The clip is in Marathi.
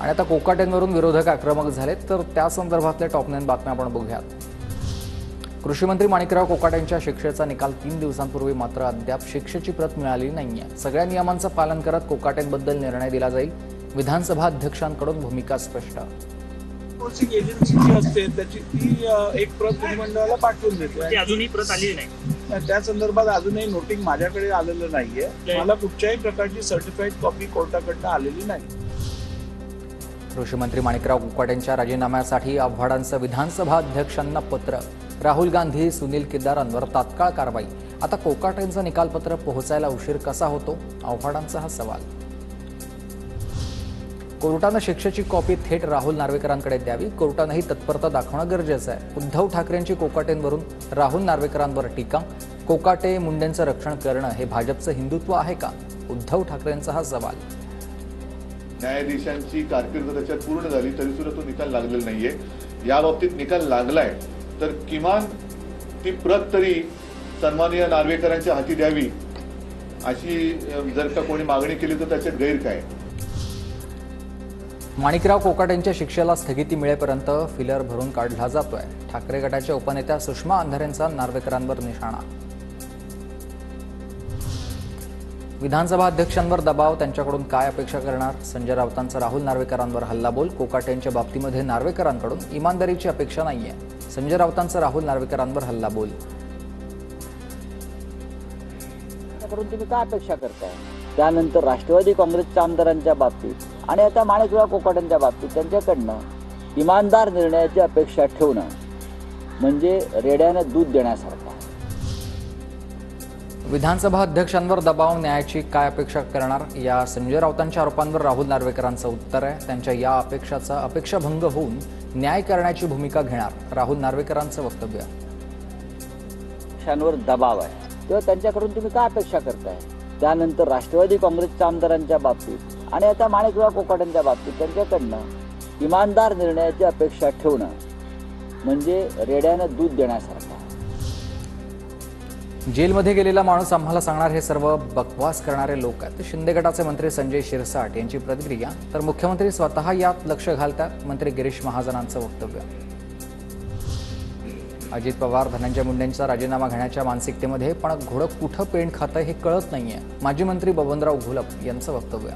आणि आता कोकाटेंवरून विरोधक आक्रमक झालेत, तर त्या संदर्भातल्या टॉप 9 बातम्या आपण बघूयात. कृषी मंत्री माणिकराव कोकाटेंच्या शिक्षेचा निकाल 3 दिवसांपूर्वी मात्र अद्याप शिक्षेची प्रत मिळाली नाहीये. सगळ्या नियमांचं पालन करत कोकाटेंबद्दल निर्णय दिला जाईल. विधानसभा अध्यक्षांकडून भूमिका स्पष्ट. एजन्सी जी असते त्याची ती एक प्रत विधिमंडळाला पाठवून देते. अजूनही प्रत आलेली नाही. त्या संदर्भात अजूनही नोटिंग माझ्याकडे आलेलं नाहीये. मला कुठच्याही प्रकारची सर्टिफाईड कॉपी कोर्टाकडनं आलेली नाही. कृषी मंत्री माणिकराव कोकाटेंच्या राजीनाम्यासाठी आव्हाडांचं विधानसभा अध्यक्षांना पत्र. राहुल गांधी, सुनील केदारांवर तात्काळ कारवाई. आता कोकाटेंचं निकालपत्र पोहोचायला उशीर कसा होतो? आव्हाडांचा हा सवाल. कोर्टानं शिक्षेची कॉपी थेट राहुल नार्वेकरांकडे द्यावी. कोर्टानंही तत्परता दाखवणं गरजेचं आहे. उद्धव ठाकरेंची कोकाटेंवरून राहुल नार्वेकरांवर टीका. कोकाटे मुंडेंचं रक्षण करणं हे भाजपचं हिंदुत्व आहे का? उद्धव ठाकरेंचा हा सवाल. न्यायाधीशांची कारकीर्द त्याच्यात पूर्ण झाली तरी सुद्धा तो निकाल लागलेला नाहीये. या बाबतीत निकाल लागलाय तर किमान ती प्रत तरी सन्माननीय नार्वेकरांच्या हाती द्यावी अशी जर का कोणी मागणी केली तर त्याच्यात गैर काय? माणिकराव कोकाटेंच्या शिक्षेला स्थगिती मिळेपर्यंत फिलर भरून काढला जातोय. ठाकरे गटाच्या उपनेत्या सुषमा अंधारेंचा नार्वेकरांवर निशाणा. विधानसभा अध्यक्षांवर दबाव, त्यांच्याकडून काय अपेक्षा करणार? संजय राऊतांचा राहुल नार्वेकरांवर हल्लाबोल. कोकाटेंच्या बाबतीमध्ये नार्वेकरांकडून इमानदारीची अपेक्षा नाहीये. संजय राऊतांचा राहुल नार्वेकरांवर हल्लाबोल. तुम्ही काय अपेक्षा करताय? त्यानंतर राष्ट्रवादी काँग्रेसच्या आमदारांच्या बाबतीत आणि आता माणिकराव कोकाटेंच्या बाबतीत त्यांच्याकडनं इमानदार निर्णयाची अपेक्षा ठेवणं म्हणजे रेड्यानं दूध देण्यासारखं. विधानसभा अध्यक्षांवर दबाव, न्यायाची काय अपेक्षा करणार? या संजय राऊतांच्या आरोपांवर राहुल नार्वेकरांचं उत्तर आहे. त्यांच्या या अपेक्षाचा अपेक्षाभंग होऊन न्याय करण्याची भूमिका घेणार राहुल नार्वेकरांचं वक्तव्य. पक्षांवर दबाव आहे तेव्हा त्यांच्याकडून तुम्ही काय अपेक्षा करताय? त्यानंतर राष्ट्रवादी काँग्रेसच्या आमदारांच्या बाबतीत आणि आता माणिकराव कोकाटेंच्या बाबतीत त्यांच्याकडनं इमानदार निर्णयाची अपेक्षा ठेवणं म्हणजे रेड्यानं दूध देण्यासारखं. जेलमध्ये गेलेला माणूस आम्हाला सांगणार हे सर्व बकवास करणारे लोक आहेत. शिंदे गटाचे मंत्री संजय शिरसाट यांची प्रतिक्रिया. तर मुख्यमंत्री स्वतः यात लक्ष घालतात. मंत्री गिरीश महाजनांचं वक्तव्य. अजित पवार, धनंजय मुंडेंचा राजीनामा घेण्याच्या मानसिकतेमध्ये पण घोडं कुठं पेंड खातं हे कळत नाहीये. माजी मंत्री बबनराव घोलप यांचं वक्तव्य.